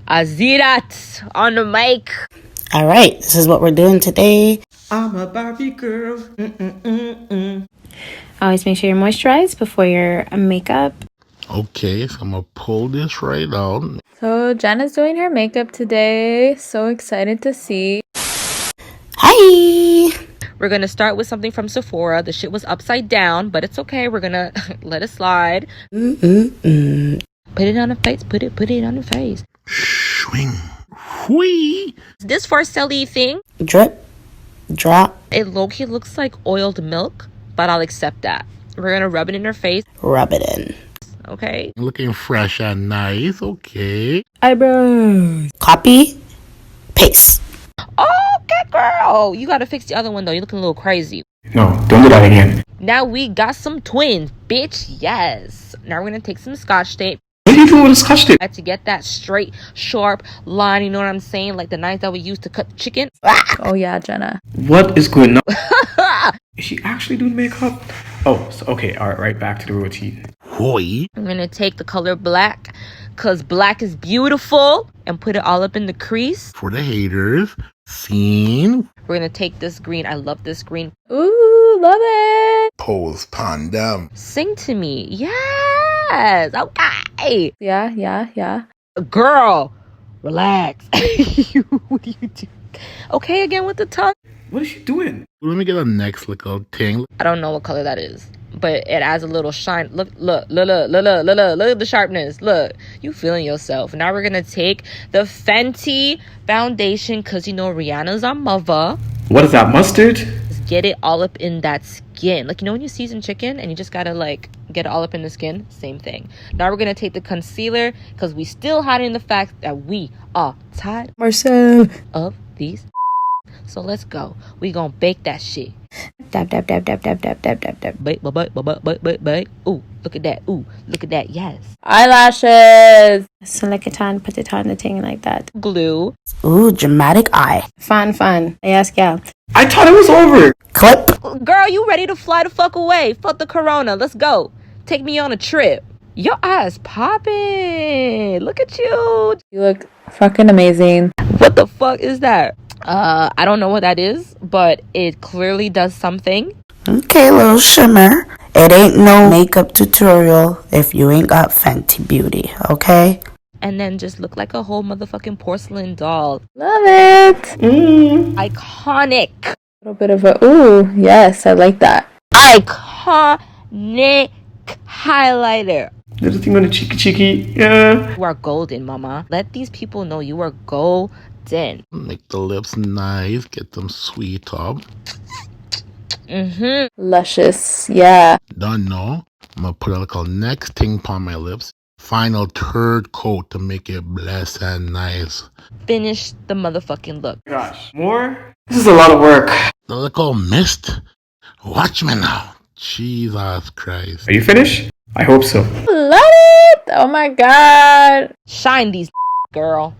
Azirat on the mic. All right, this is what we're doing today. I'm a Barbie girl. Always make sure you're moisturized before your makeup. Okay, so I'm gonna pull this right out. So Jenna's doing her makeup today. So excited to see. Hi. We're gonna start with something from Sephora. The shit was upside down, but it's okay. We're gonna let it slide. Put it on the face. Put it on the face. Swing. Whee. This Farsali thing, Drip. Drop. it low-key looks like oiled milk, but I'll accept that. We're gonna rub it in her face. Rub it in. Okay. Looking fresh and nice. Okay. Eyebrows. Copy. Paste. Okay, girl. You gotta fix the other one though. You're looking a little crazy. No, don't do that again. Now we got some twins, bitch. Yes. Now we're gonna take some Scotch tape. What are you doing with a Scotch tape? To get that straight, sharp line, you know what I'm saying? Like the knife that we use to cut the chicken. Oh yeah, Jenna. What is going on? Is she actually doing makeup? Oh, so, okay, all right, back to the routine. Whee. I'm gonna take the color black, cause black is beautiful, and put it all up in the crease. For the haters. Scene. We're gonna take this green. I love this green. Ooh, love it. Pose pandem. Sing to me. Yes. Okay. Yeah. Girl, relax. What do you do? Okay, again with the tongue. What is she doing? Let me get a next little thing. I don't know what color that is, but it adds a little shine. Look at the sharpness. Look, you feeling yourself. Now we're gonna take the Fenty foundation, because you know Rihanna's our mother. What is that, mustard? Just get it all up in that skin. Like, you know when you season chicken and you just gotta like get it all up in the skin? Same thing. Now we're gonna take the concealer, because we still hiding the fact that we are tired Marcelle. of these. So let's go. We gonna bake that shit. Dab. Bake. Ooh, look at that. Ooh, look at that. Yes. Eyelashes. Select it on, put it on the thing like that. Glue. Ooh, dramatic eye. Fun. I ask y'all. I thought it was over. Clip. Girl, you ready to fly the fuck away? Fuck the corona. Let's go. Take me on a trip. Your eyes popping. Look at you. You look fucking amazing. What the fuck is that? I don't know what that is, but it clearly does something. Okay, little shimmer. It ain't no makeup tutorial if you ain't got Fenty beauty, okay? And then just look like a whole motherfucking porcelain doll. Love it. Iconic. A little bit of a ooh, yes, I like that. Iconic highlighter. Little thing on the cheeky. Yeah. You are golden, mama. Let these people know you are golden. Make the lips nice. Get them sweet up. Luscious, yeah. Done now. I'm gonna put a little next thing upon my lips. Final third coat to make it blessed and nice. Finish the motherfucking look. Gosh, more? This is a lot of work. The little mist. Watch me now. Jesus Christ. Are you finished? I hope so. Love it. Oh my god. Shine these, girl.